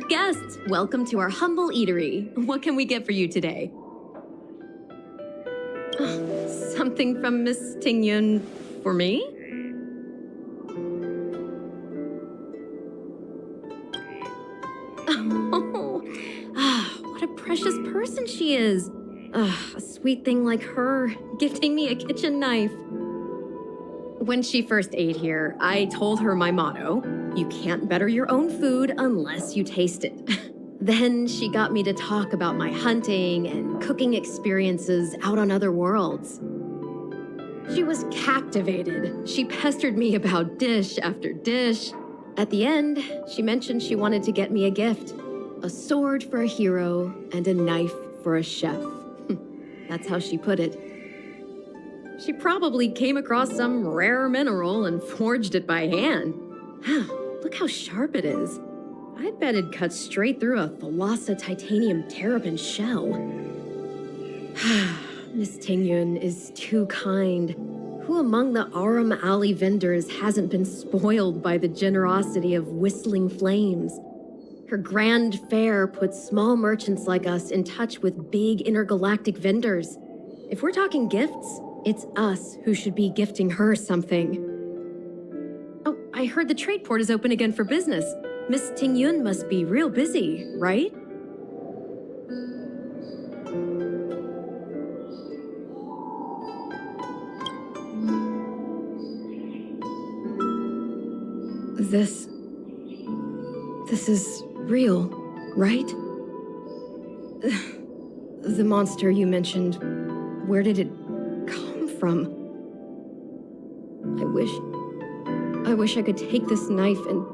guests, welcome to our humble eatery. What can we get for you today? Something from Miss Tingyun for me? Oh, what a precious person she is. A sweet thing like her, gifting me a kitchen knife. When she first ate here, I told her my motto: you can't better your own food unless you taste it. Then she got me to talk about my hunting and cooking experiences out on other worlds. She was captivated. She pestered me about dish after dish. At the end, she mentioned she wanted to get me a gift: a sword for a hero and a knife for a chef. That's how she put it. She probably came across some rare mineral and forged it by hand. Look how sharp it is. I bet it cuts straight through a Thalassa titanium terrapin shell. Miss Tingyun is too kind. Who among the Aram Alley vendors hasn't been spoiled by the generosity of whistling flames? Her grand fare puts small merchants like us in touch with big intergalactic vendors. If we're talking gifts, it's us who should be gifting her something. Oh, I heard the trade port is open again for business. Miss Tingyun must be real busy, right? This is real, right? The monster you mentioned, where did it come from? I wish I could take this knife and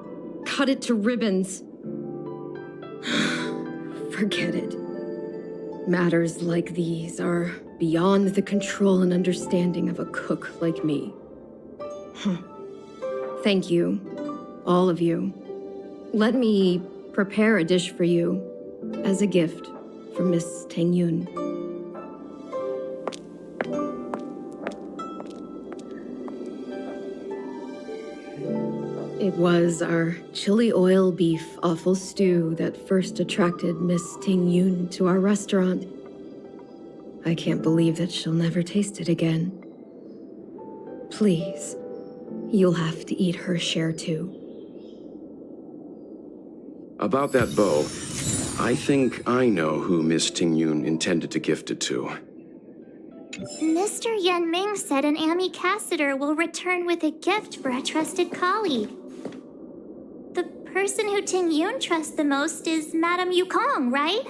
cut it to ribbons. Forget it. Matters like these are beyond the control and understanding of a cook like me. Thank you, all of you. Let me prepare a dish for you as a gift from Miss Tingyun. It was our chili oil beef offal stew that first attracted Miss Tingyun to our restaurant. I can't believe that she'll never taste it again. Please, you'll have to eat her share too. About that bow, I think I know who Miss Tingyun intended to gift it to. Mr. Yan Ming said an ambassador will return with a gift for a trusted colleague. The person who Tingyun trusts the most is Madame Yukong, right?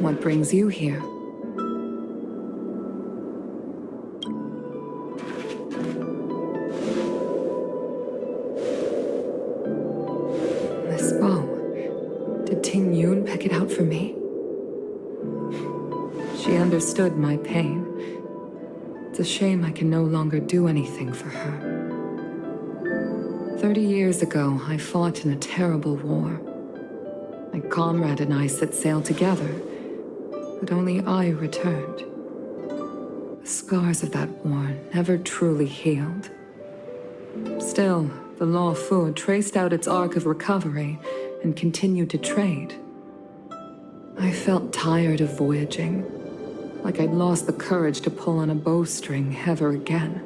What brings you here? This bow. Did Tingyun pick it out for me? She understood my pain. It's a shame I can no longer do anything for her. 30 years ago, I fought in a terrible war. My comrade and I set sail together, but only I returned. The scars of that war never truly healed. Still, the Law Fu traced out its arc of recovery and continued to trade. I felt tired of voyaging, like I'd lost the courage to pull on a bowstring ever again.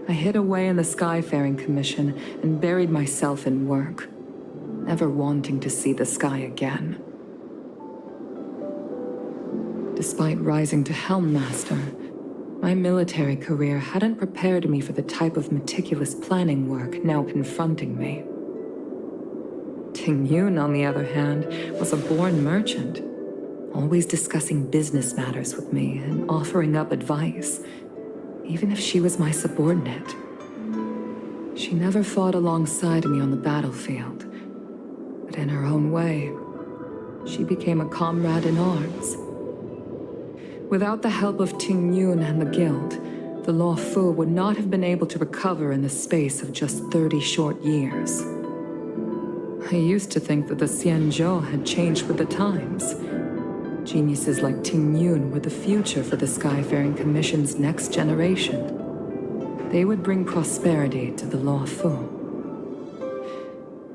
I hid away in the Skyfaring Commission and buried myself in work, never wanting to see the sky again. Despite rising to Helm Master, my military career hadn't prepared me for the type of meticulous planning work now confronting me. Tingyun, on the other hand, was a born merchant, always discussing business matters with me and offering up advice, even if she was my subordinate. She never fought alongside me on the battlefield, but in her own way, she became a comrade in arms. Without the help of Ting Yun and the Guild, the Law Fu would not have been able to recover in the space of just 30 short years. I used to think that the Xianzhou had changed with the times. Geniuses like Ting Yun were the future for the Skyfaring Commission's next generation. They would bring prosperity to the Law Fu.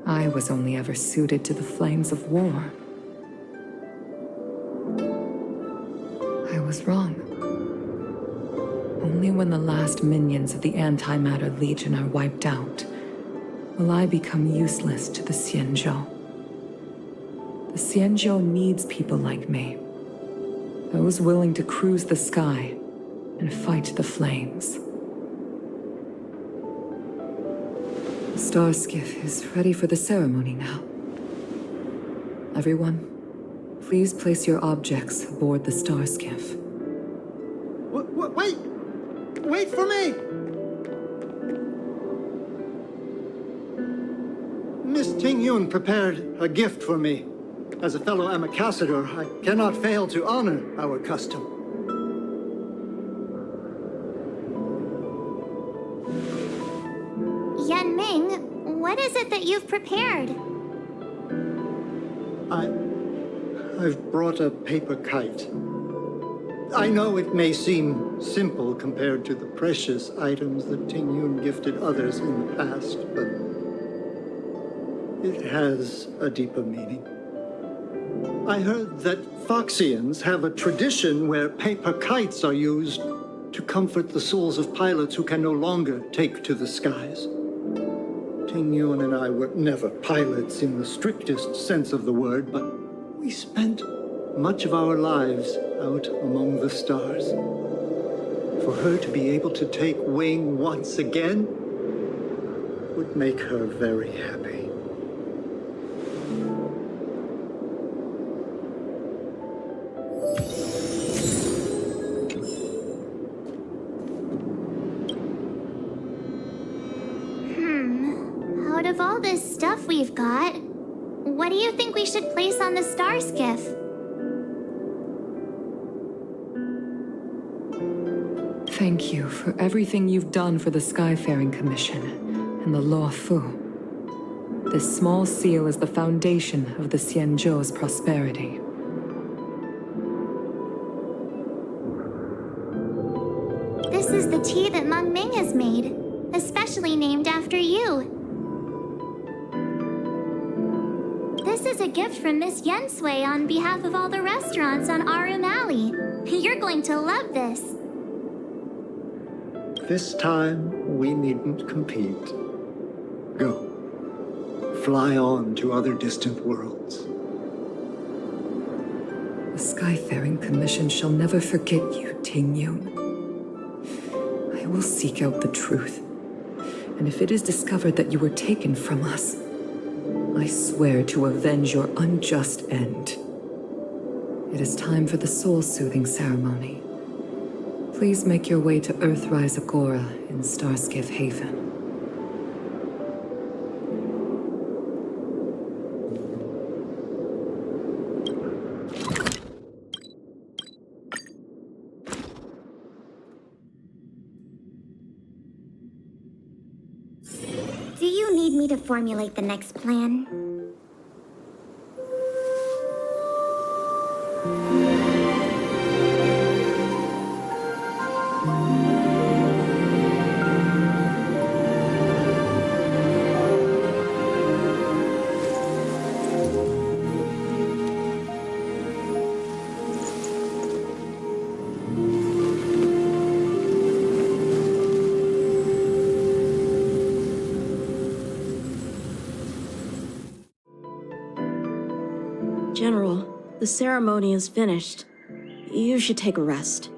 I was only ever suited to the flames of war. I was wrong. Only when the last minions of the Antimatter Legion are wiped out will I become useless to the Xianzhou. The Xianzhou needs people like me. Those willing to cruise the sky and fight the flames. The star skiff is ready for the ceremony now. Everyone, please place your objects aboard the star skiff. Wait! Wait for me! Miss Ting Yun prepared a gift for me. As a fellow ambassador, I cannot fail to honor our custom. Yan Ming, what is it that you've prepared? I've brought a paper kite. I know it may seem simple compared to the precious items that Ting Yun gifted others in the past, but it has a deeper meaning. I heard that Foxians have a tradition where paper kites are used to comfort the souls of pilots who can no longer take to the skies. Ting Yun and I were never pilots in the strictest sense of the word, but we spent much of our lives out among the stars. For her to be able to take wing once again would make her very happy. Out of all this stuff we've got, what do you think we should place on the star skiff? Thank you for everything you've done for the Skyfaring Commission and the Law Fu. This small seal is the foundation of the Xianzhou's prosperity. This is the tea that Meng Ming has made, especially named after you. This is a gift from Miss Yen Sui on behalf of all the restaurants on Arum Alley. You're going to love this. This time, we needn't compete. Go. Fly on to other distant worlds. The Skyfaring Commission shall never forget you, Ting Yun. I will seek out the truth. And if it is discovered that you were taken from us, I swear to avenge your unjust end. It is time for the soul-soothing ceremony. Please make your way to Earthrise Agora in Starskiff Haven. Do you need me to formulate the next plan? General, the ceremony is finished. You should take a rest.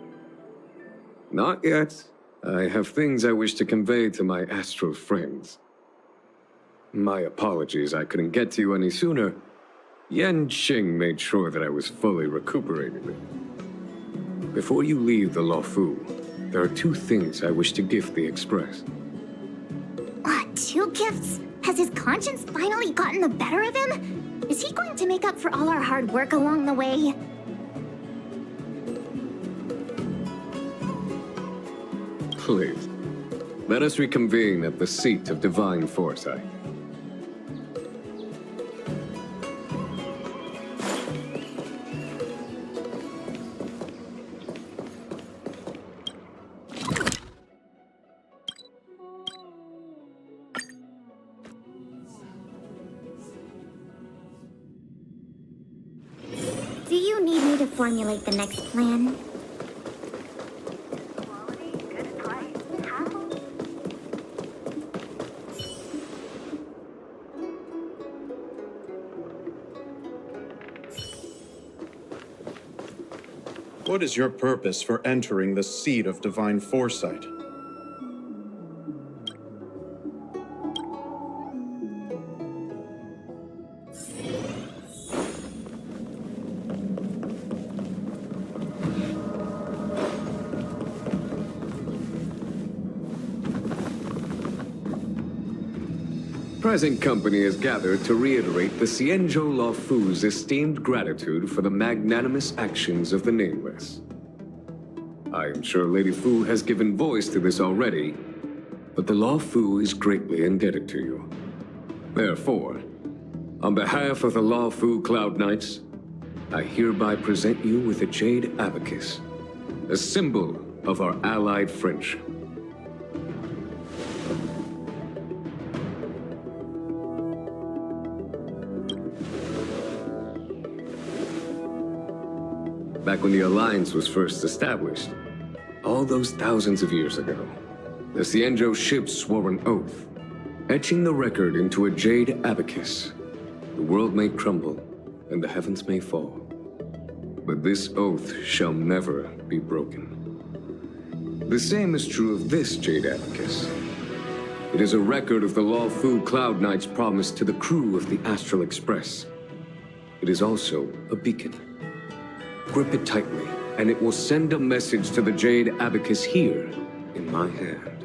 Not yet. I have things I wish to convey to my astral friends. My apologies I couldn't get to you any sooner. Yan Qing made sure that I was fully recuperated. Before you leave the Law Fu, there are two things I wish to gift the Express. Two gifts? Has his conscience finally gotten the better of him? Is he going to make up for all our hard work along the way? Please, let us reconvene at the seat of divine foresight. Do you need me to formulate the next plan? What is your purpose for entering the seat of divine foresight? Present company is gathered to reiterate the Xianzhou Luofu's esteemed gratitude for the magnanimous actions of the Nameless. I am sure Lady Fu has given voice to this already, but the Luofu is greatly indebted to you. Therefore, on behalf of the Luofu Cloud Knights, I hereby present you with a jade abacus, a symbol of our allied friendship. Back when the Alliance was first established, all those thousands of years ago, the Xianzhou ships swore an oath, etching the record into a jade abacus. The world may crumble, and the heavens may fall, but this oath shall never be broken. The same is true of this jade abacus. It is a record of the Luofu Cloud Knight's promise to the crew of the Astral Express. It is also a beacon. Grip it tightly, and it will send a message to the jade abacus here in my hand.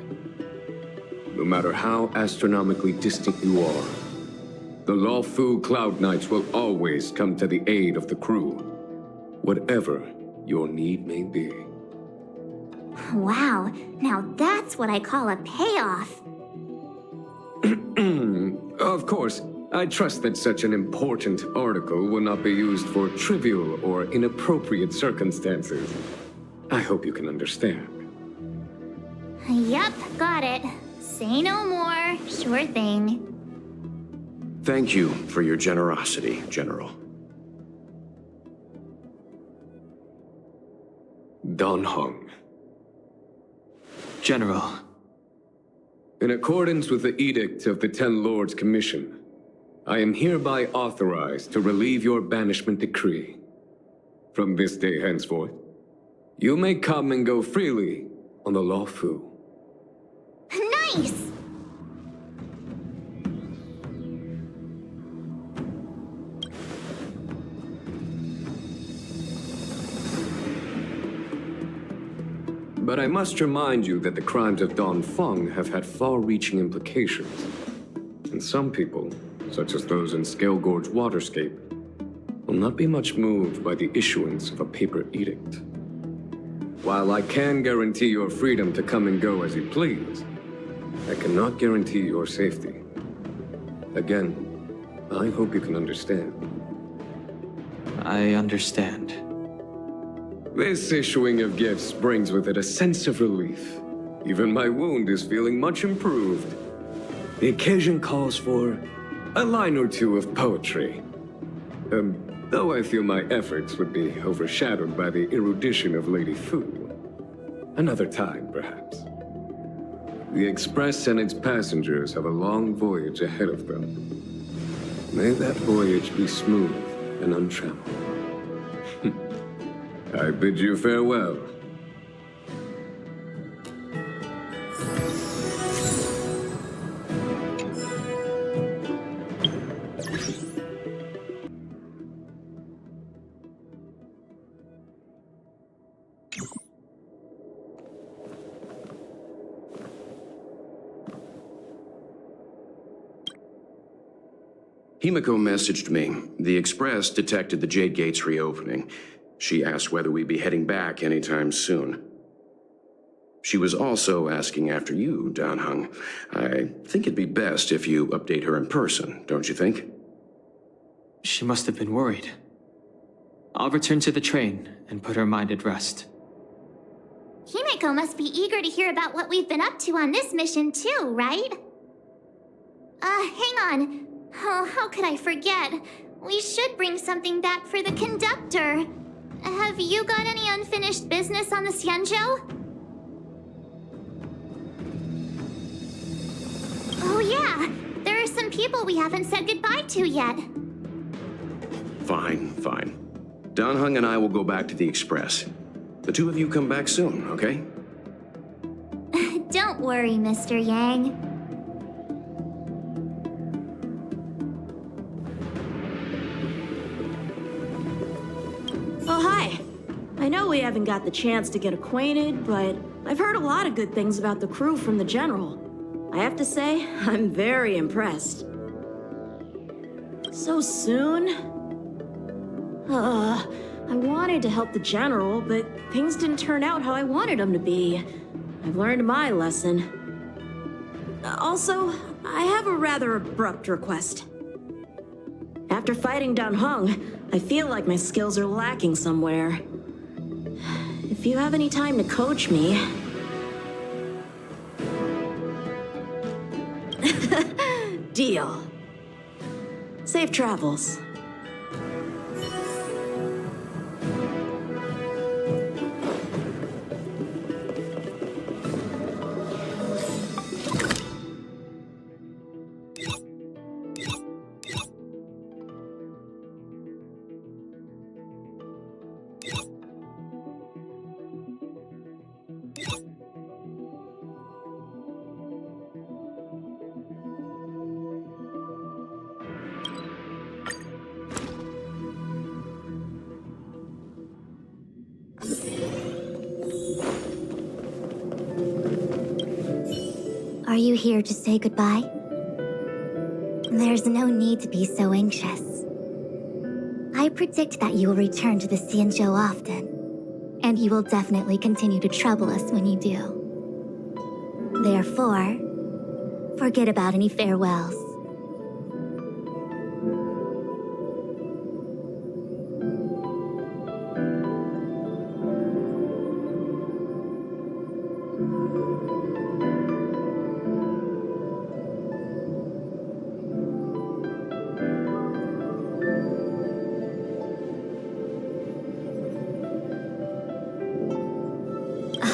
No matter how astronomically distant you are, the Luofu Cloud Knights will always come to the aid of the crew, whatever your need may be. Wow, now that's what I call a payoff. Of course, I trust that such an important article will not be used for trivial or inappropriate circumstances. I hope you can understand. Yup, got it. Say no more. Sure thing. Thank you for your generosity, General. Don Hong. General. In accordance with the Edict of the Ten Lords Commission, I am hereby authorized to relieve your banishment decree. From this day henceforth, you may come and go freely on the Luofu. Nice! But I must remind you that the crimes of Don Feng have had far-reaching implications. And some people, such as those in Scale Gorge Waterscape, will not be much moved by the issuance of a paper edict. While I can guarantee your freedom to come and go as you please, I cannot guarantee your safety. Again, I hope you can understand. I understand. This issuing of gifts brings with it a sense of relief. Even my wound is feeling much improved. The occasion calls for a line or two of poetry. Though I feel my efforts would be overshadowed by the erudition of Lady Fu. Another time, perhaps. The Express and its passengers have a long voyage ahead of them. May that voyage be smooth and untrammeled. I bid you farewell. Himiko messaged me. The Express detected the Jade Gate's reopening. She asked whether we'd be heading back anytime soon. She was also asking after you, Danheng. I think it'd be best if you update her in person, don't you think? She must have been worried. I'll return to the train and put her mind at rest. Himiko must be eager to hear about what we've been up to on this mission too, right? Hang on. Oh, how could I forget? We should bring something back for the conductor. Have you got any unfinished business on the Xianzhou? Oh yeah, there are some people we haven't said goodbye to yet. Fine, fine. Danheng and I will go back to the Express. The two of you come back soon, okay? Don't worry, Mr. Yang. Oh, hi. I know we haven't got the chance to get acquainted, but I've heard a lot of good things about the crew from the General. I have to say, I'm very impressed. So soon? I wanted to help the General, but things didn't turn out how I wanted them to be. I've learned my lesson. Also, I have a rather abrupt request. After fighting Danheng, I feel like my skills are lacking somewhere. If you have any time to coach me... Deal. Safe travels. Are you here to say goodbye? There's no need to be so anxious. I predict that you will return to the Xianzhou often, and you will definitely continue to trouble us when you do. Therefore, forget about any farewells.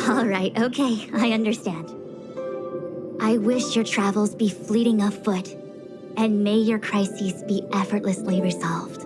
All right, okay, I understand. I wish your travels be fleeting of foot, and may your crises be effortlessly resolved.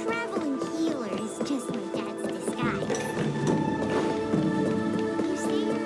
Traveling healer is just my dad's disguise. You see her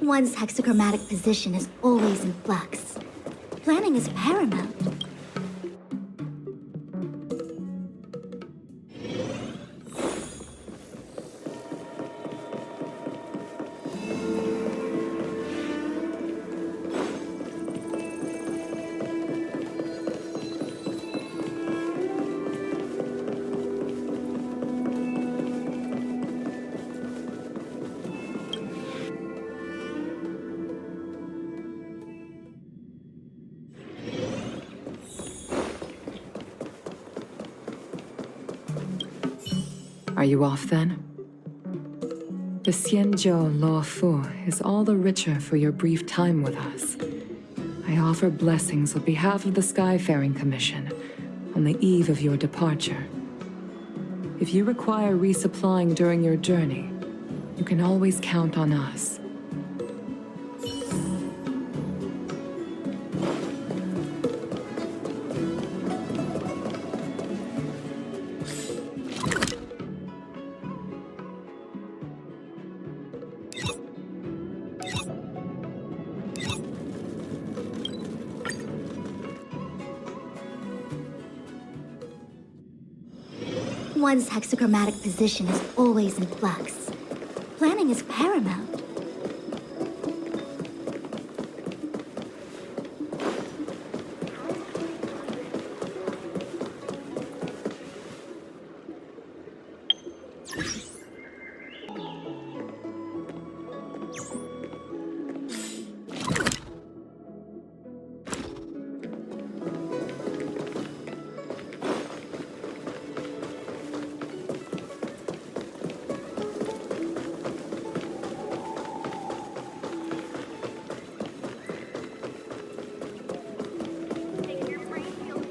One's hexachromatic position is always in flux. Planning is paramount. Are you off then? The Xianzhou Law Fu is all the richer for your brief time with us. I offer blessings on behalf of the Skyfaring Commission on the eve of your departure. If you require resupplying during your journey, you can always count on us. One's hexagrammatic position is always in flux. Planning is paramount.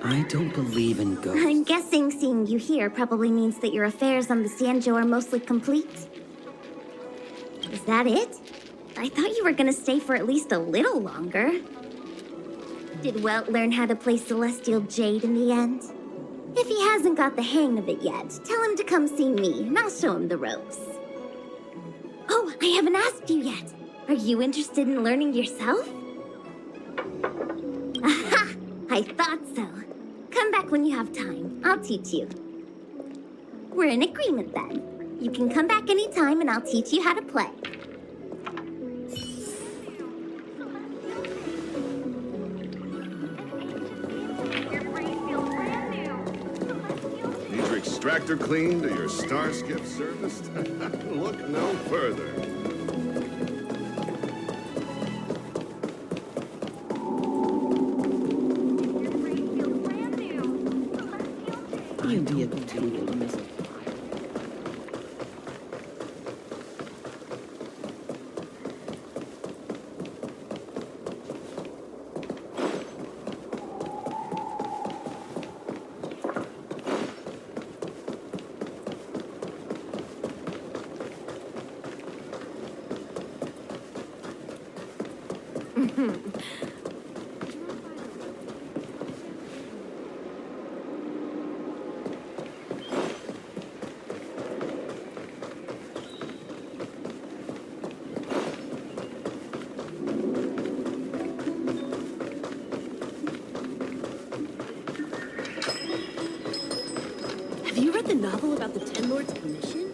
I don't believe in ghosts. I'm guessing seeing you here probably means that your affairs on the Xianzhou are mostly complete. Is that it? I thought you were gonna stay for at least a little longer. Did Welt learn how to play Celestial Jade in the end? If he hasn't got the hang of it yet, tell him to come see me, and I'll show him the ropes. Oh, I haven't asked you yet. Are you interested in learning yourself? Aha! I thought so. Come back when you have time. I'll teach you. We're in agreement then. You can come back anytime and I'll teach you how to play. Need your extractor cleaned or your star skip serviced? Look no further. I'd be a tool to miss. Have you read the novel about the Ten Lords Commission?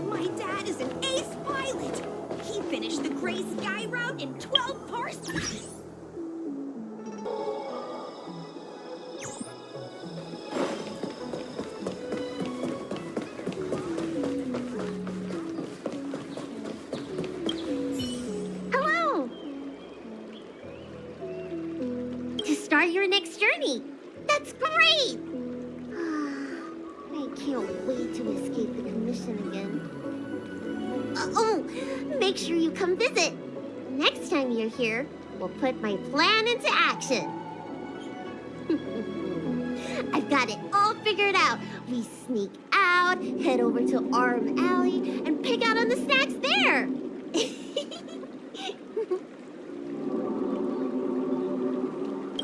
My dad is an ace pilot! He finished the Gray Sky route in 12 parsecs! Hello! To start your next journey. That's great! I can't wait to escape the commission again. Oh, make sure you come visit. Next time you're here, we'll put my plan into action. I've got it all figured out. We sneak out, head over to Arm Alley, and pick out on the snacks there.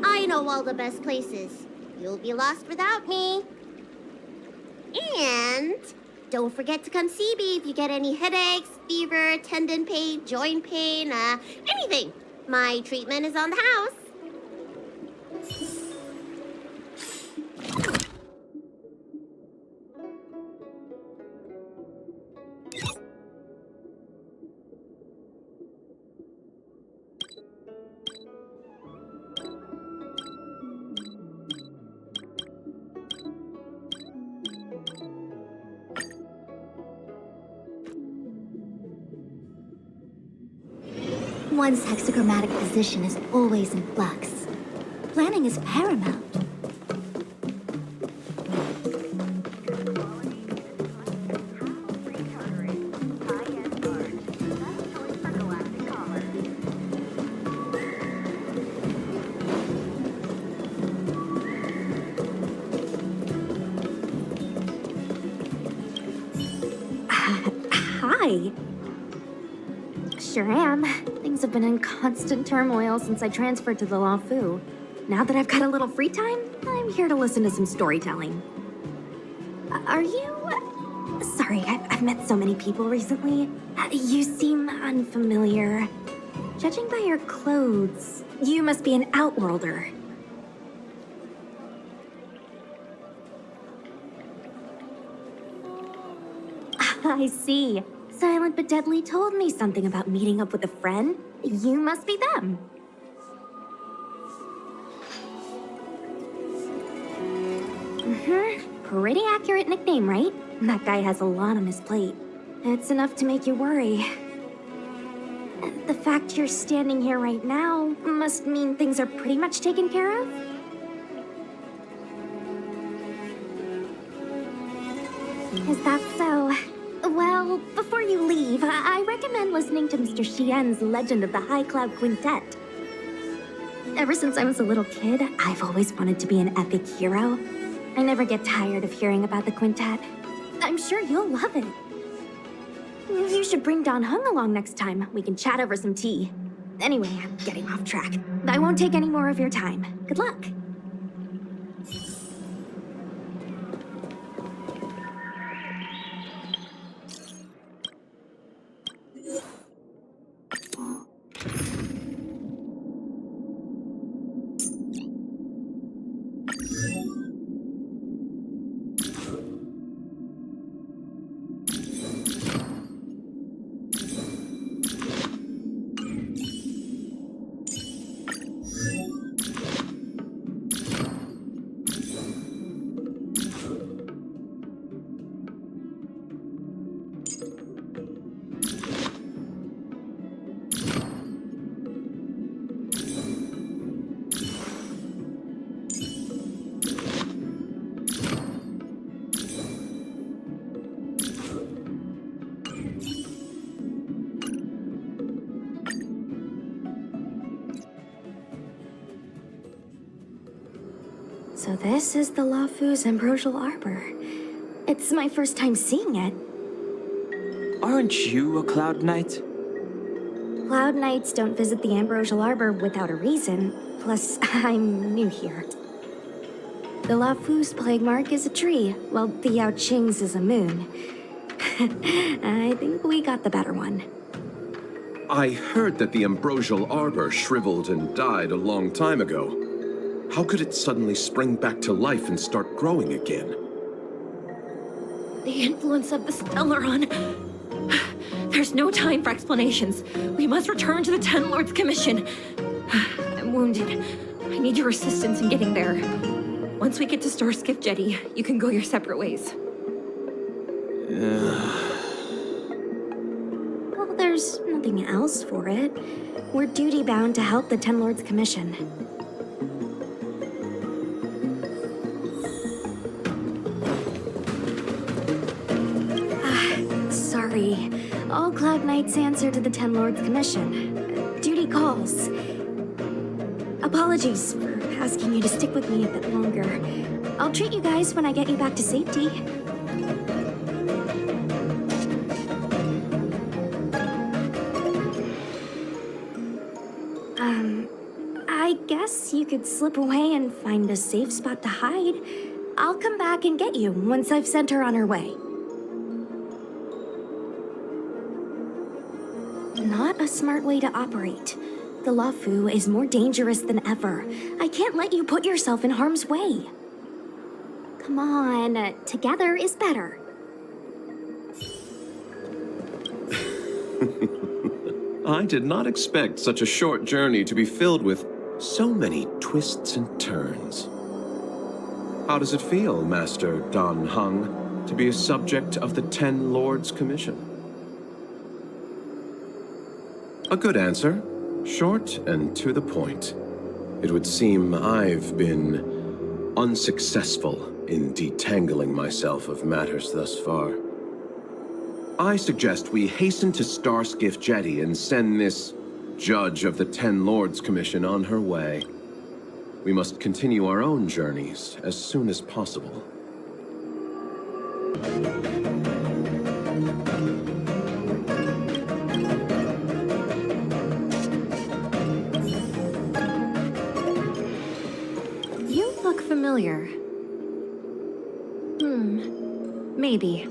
I know all the best places. You'll be lost without me. And don't forget to come see me if you get any headaches, fever, tendon pain, joint pain, anything. My treatment is on the house. One's hexagrammatic position is always in flux. Planning is paramount. Hi. Sure am. Things have been in constant turmoil since I transferred to the Law Fu. Now that I've got a little free time, I'm here to listen to some storytelling. Are you... Sorry, I've met so many people recently. You seem unfamiliar. Judging by your clothes, You must be an outworlder. I see. Silent but Deadly told me something about meeting up with a friend. You must be them. Pretty accurate nickname, right? That guy has a lot on his plate. It's enough to make you worry. The fact you're standing here right now must mean things are pretty much taken care of? Is that so? Well, before you leave, I recommend listening to Mr. Xian's Legend of the High Cloud Quintet. Ever since I was a little kid, I've always wanted to be an epic hero. I never get tired of hearing about the quintet. I'm sure you'll love it. You should bring Dan Heng along next time. We can chat over some tea. Anyway, I'm getting off track. I won't take any more of your time. Good luck. So this is the Law Fu's Ambrosial Arbor. It's my first time seeing it. Aren't you a Cloud Knight? Cloud Knights don't visit the Ambrosial Arbor without a reason. Plus, I'm new here. The Law Fu's plague mark is a tree, while the Yao Qing's is a moon. I think we got the better one. I heard that the Ambrosial Arbor shriveled and died a long time ago. How could it suddenly spring back to life and start growing again? The influence of the Stellaron. There's no time for explanations. We must return to the Ten Lords Commission. I'm wounded. I need your assistance in getting there. Once we get to Star Skiff Jetty, you can go your separate ways. Well, there's nothing else for it. We're duty-bound to help the Ten Lords Commission. Sorry. All Cloud Knights answer to the Ten Lords Commission. Duty calls. Apologies for asking you to stick with me a bit longer. I'll treat you guys when I get you back to safety. I guess you could slip away and find a safe spot to hide. I'll come back and get you once I've sent her on her way. Not a smart way to operate. The Law Fu is more dangerous than ever. I can't let you put yourself in harm's way. Come on, together is better. I did not expect such a short journey to be filled with so many twists and turns. How does it feel, Master Dan Heng, to be a subject of the Ten Lords Commission? A good answer. Short and to the point. It would seem I've been unsuccessful in detangling myself of matters thus far. I suggest we hasten to Starskiff Jetty and send this Judge of the Ten Lords Commission on her way. We must continue our own journeys as soon as possible. You look familiar. Maybe.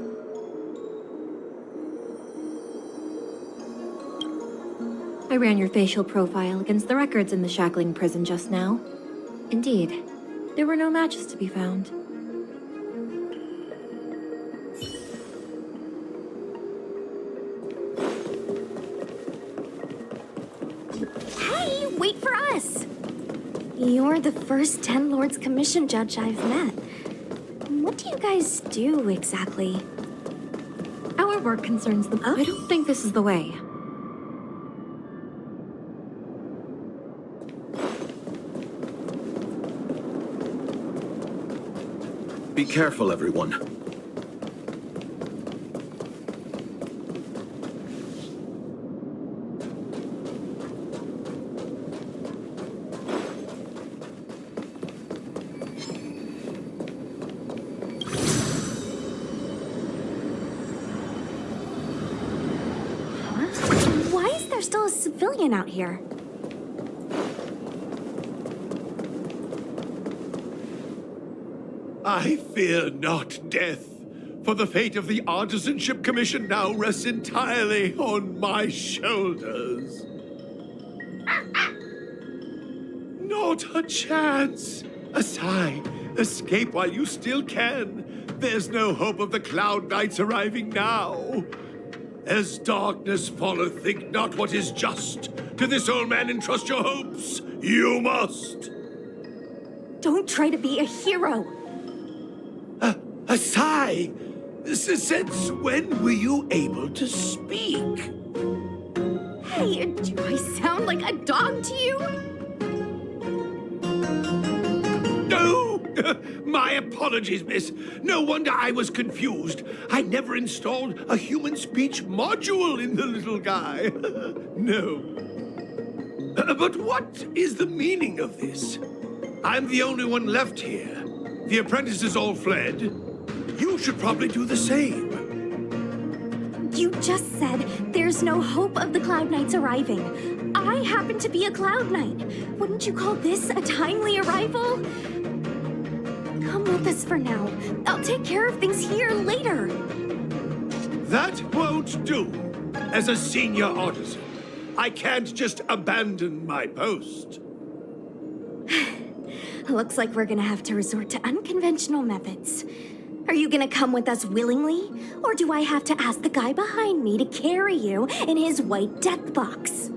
I ran your facial profile against the records in the shackling prison just now. Indeed, there were no matches to be found. Hey, wait for us! You're the first Ten Lords Commission judge I've met. What do you guys do exactly? Our work concerns the... I don't think this is the way. Be careful, everyone. Why is there still a civilian out here? I fear not death, for the fate of the Artisanship Commission now rests entirely on my shoulders. Not a chance. Asai, escape while you still can. There's no hope of the Cloud Knights arriving now. As darkness falleth, think not what is just. To this old man entrust your hopes. You must. Don't try to be a hero. Asai, since when were you able to speak? Hey, do I sound like a dog to you? No! My apologies, miss. No wonder I was confused. I never installed a human speech module in the little guy. No. But what is the meaning of this? I'm the only one left here. The apprentices all fled. You should probably do the same. You just said there's no hope of the Cloud Knights arriving. I happen to be a Cloud Knight. Wouldn't you call this a timely arrival? Come with us for now. I'll take care of things here later. That won't do. As a senior artisan, I can't just abandon my post. Looks like we're gonna have to resort to unconventional methods. Are you gonna come with us willingly? Or do I have to ask the guy behind me to carry you in his white death box?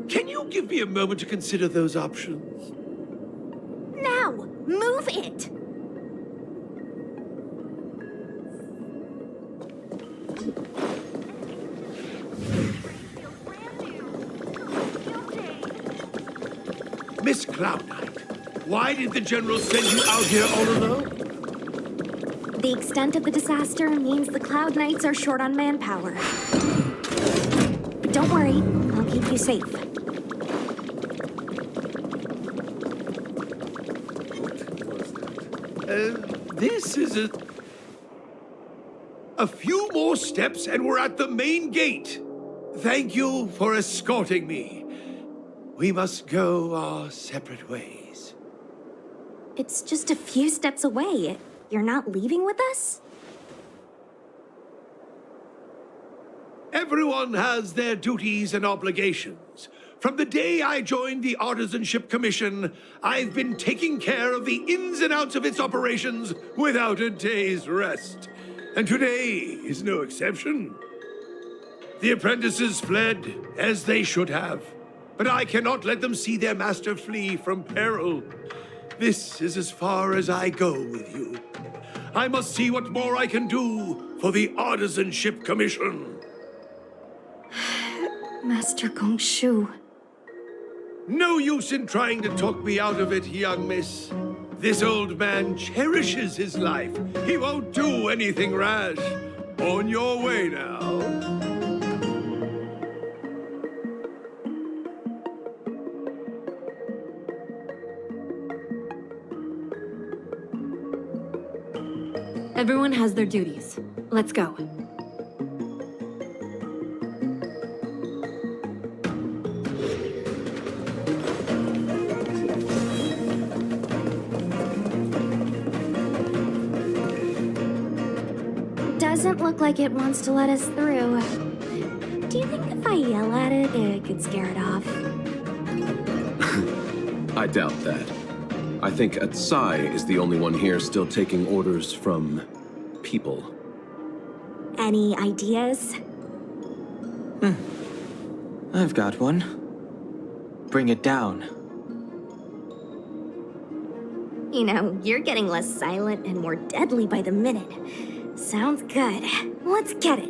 Can you give me a moment to consider those options? Now, move it! Miss Cloud Knight, why did the General send you out here all alone? The extent of the disaster means the Cloud Knights are short on manpower. But don't worry, I'll keep you safe. This is a few more steps and we're at the main gate. Thank you for escorting me. We must go our separate ways. It's just a few steps away. You're not leaving with us? Everyone has their duties and obligations. From the day I joined the Artisanship Commission, I've been taking care of the ins and outs of its operations without a day's rest. And today is no exception. The apprentices fled, as they should have. But I cannot let them see their master flee from peril. This is as far as I go with you. I must see what more I can do for the Artisanship Commission. Master Gongshu. No use in trying to talk me out of it, young miss. This old man cherishes his life. He won't do anything rash. On your way now. Everyone has their duties. Let's go. Doesn't look like it wants to let us through. Do you think if I yell at it, it could scare it off? I doubt that. I think Atsai is the only one here still taking orders from people. Any ideas? I've got one. Bring it down. You know, you're getting less silent and more deadly by the minute. Sounds good. Let's get it.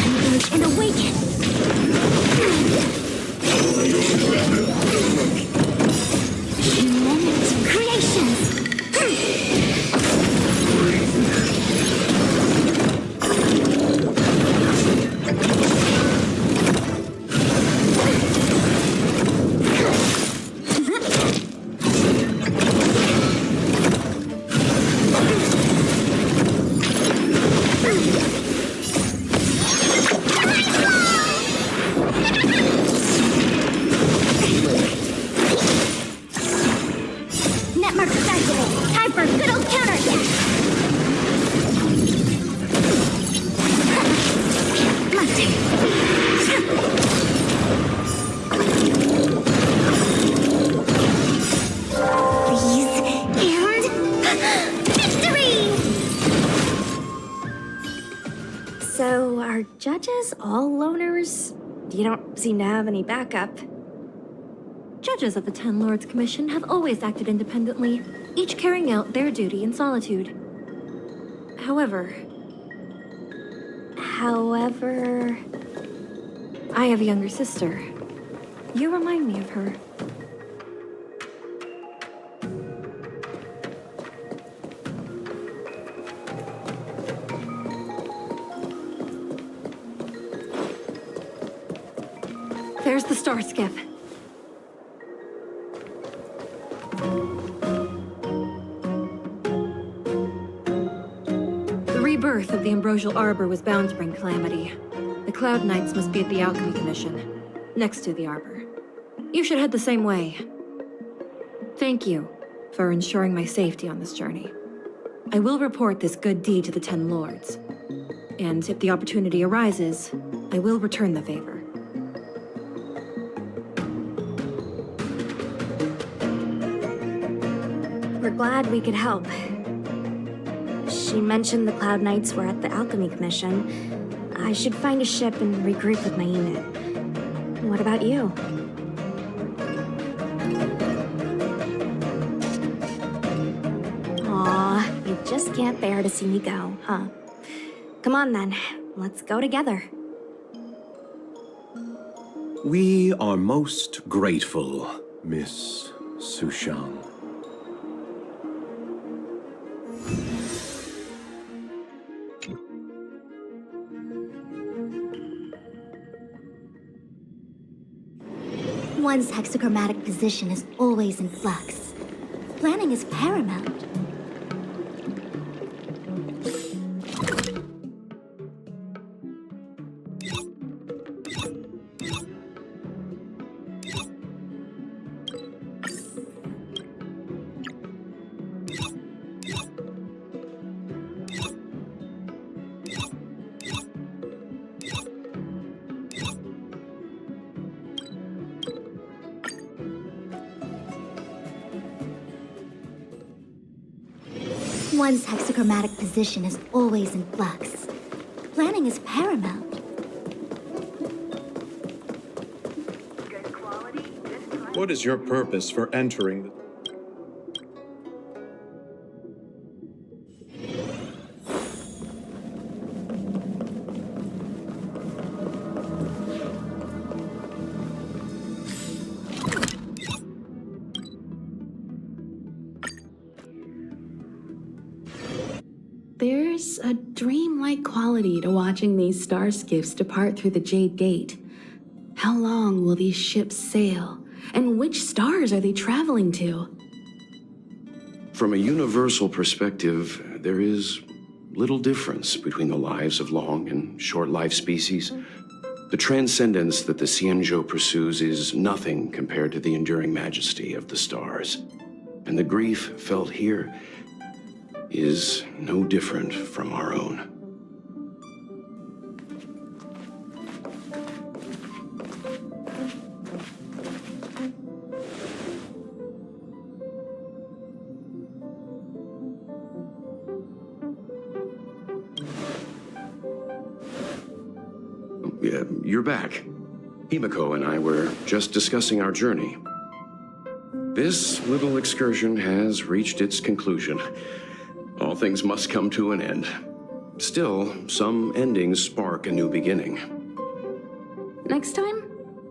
Engage and awaken. Human creations. Netmark activated. Time for a good old counterattack. Please and victory! So, are judges all loners? You don't seem to have any backup. Judges of the Ten Lords Commission have always acted independently, each carrying out their duty in solitude. However, I have a younger sister. You remind me of her. There's the star skiff. The rebirth of the Ambrosial Arbor was bound to bring calamity. The Cloud Knights must be at the Alchemy Commission, next to the Arbor. You should head the same way. Thank you for ensuring my safety on this journey. I will report this good deed to the Ten Lords. And if the opportunity arises, I will return the favor. We're glad we could help. She mentioned the Cloud Knights were at the Alchemy Commission. I should find a ship and regroup with my unit. What about you? Aw, you just can't bear to see me go, huh? Come on then, let's go together. We are most grateful, Miss Sushang. One's hexachromatic position is always in flux. Planning is paramount. One's hexachromatic position is always in flux. Planning is paramount. Good quality, good What is your purpose for entering the... There's a dreamlike quality to watching these star skiffs depart through the Jade Gate. How long will these ships sail? And which stars are they traveling to? From a universal perspective, there is little difference between the lives of long and short-lived species. The transcendence that the Xianzhou pursues is nothing compared to the enduring majesty of the stars. And the grief felt here is no different from our own. You're back. Himiko and I were just discussing our journey. This little excursion has reached its conclusion. All things must come to an end. Still, some endings spark a new beginning. Next time,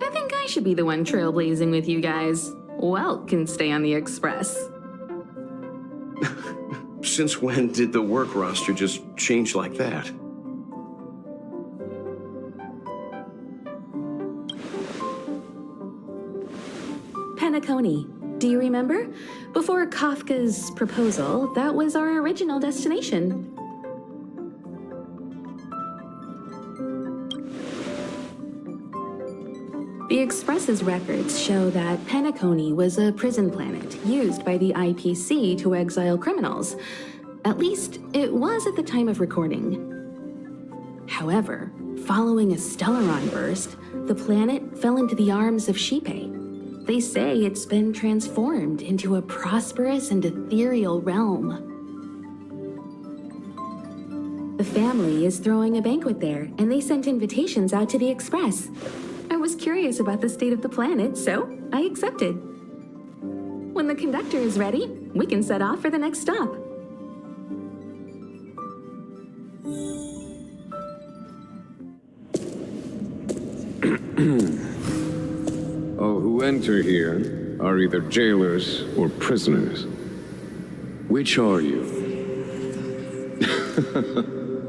I think I should be the one trailblazing with you guys. Welt can stay on the Express. Since when did the work roster just change like that? Penacony. Do you remember? Before Kafka's proposal, that was our original destination. The Express's records show that Penacony was a prison planet used by the IPC to exile criminals. At least, it was at the time of recording. However, following a Stellaron burst, the planet fell into the arms of Shipe. They say it's been transformed into a prosperous and ethereal realm. The family is throwing a banquet there, and they sent invitations out to the Express. I was curious about the state of the planet, so I accepted. When the conductor is ready, we can set off for the next stop. All who enter here are either jailers or prisoners. Which are you?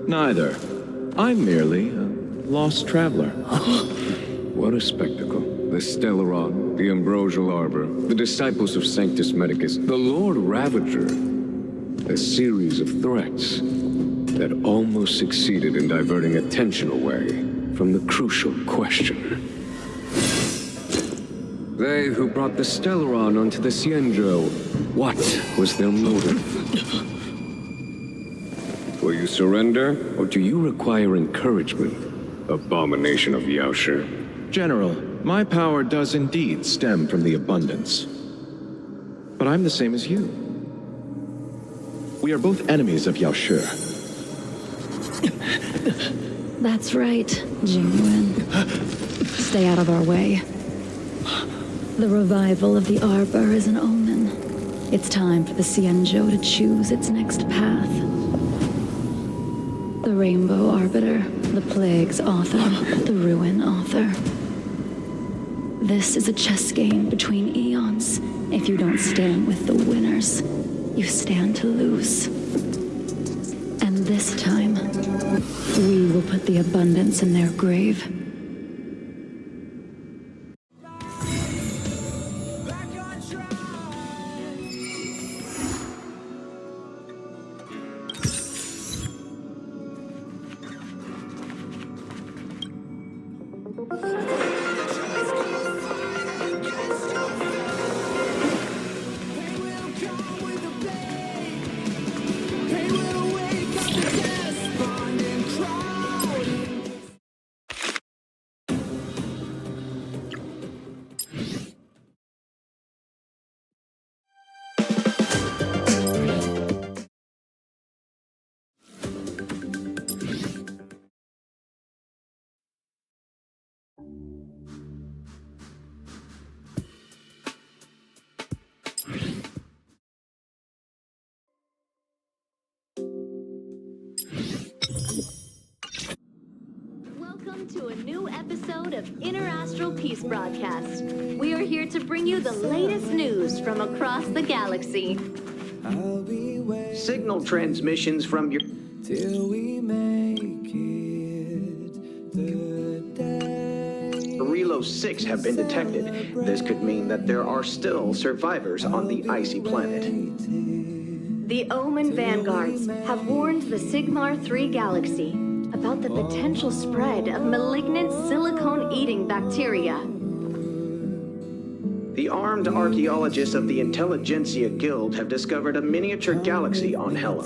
Neither. I'm merely a lost traveler. What a spectacle. The Stellaron, the Ambrosial Arbor, the disciples of Sanctus Medicus, the Lord Ravager. A series of threats that almost succeeded in diverting attention away from the crucial question. They who brought the Stellaron onto the Xianzhou, what was their motive? Will you surrender, or do you require encouragement? Abomination of Yaoshi. General, my power does indeed stem from the abundance. But I'm the same as you. We are both enemies of Yaoshi. That's right, Jingyuan. Stay out of our way. The revival of the Arbor is an omen. It's time for the Xianzhou to choose its next path. The Rainbow Arbiter, the Plague's author, the Ruin author. This is a chess game between eons. If you don't stand with the winners, you stand to lose. And this time, we will put the abundance in their grave. episode of Interastral Peace Broadcast. We are here to bring you the latest news from across the galaxy. Signal transmissions from your... Till we make it Relo 6 have been detected. This could mean that there are still survivors on the icy planet. The Omen Vanguards have warned the Sigmar 3 galaxy about the potential spread of malignant silicone-eating bacteria. The armed archaeologists of the Intelligentsia Guild have discovered a miniature galaxy on Helm.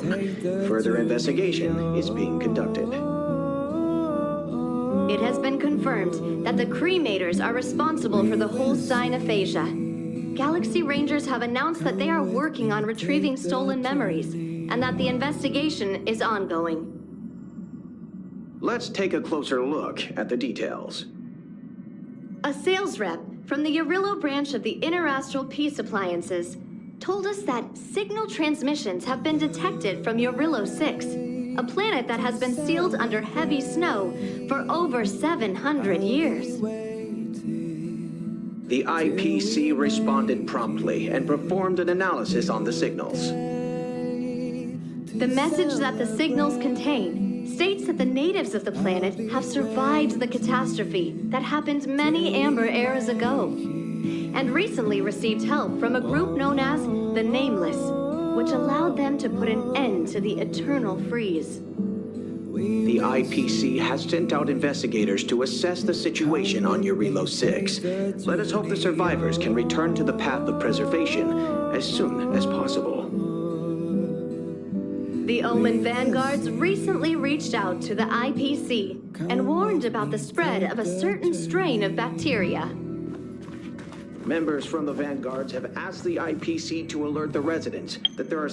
Further investigation is being conducted. It has been confirmed that the Cremators are responsible for the whole sign aphasia. Galaxy Rangers have announced that they are working on retrieving stolen memories, and that the investigation is ongoing. Let's take a closer look at the details. A sales rep from the Urillo branch of the Interastral Peace Appliances told us that signal transmissions have been detected from Urillo 6, a planet that has been sealed under heavy snow for over 700 years. The IPC responded promptly and performed an analysis on the signals. The message that the signals contain states that the natives of the planet have survived the catastrophe that happened many amber eras ago, and recently received help from a group known as the Nameless, which allowed them to put an end to the eternal freeze. The IPC has sent out investigators to assess the situation on Urillo 6. Let us hope the survivors can return to the path of preservation as soon as possible. The Omen Vanguards recently reached out to the IPC and warned about the spread of a certain strain of bacteria. Members from the Vanguards have asked the IPC to alert the residents that there are...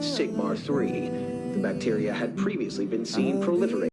Sigmar 3. The bacteria had previously been seen proliferating.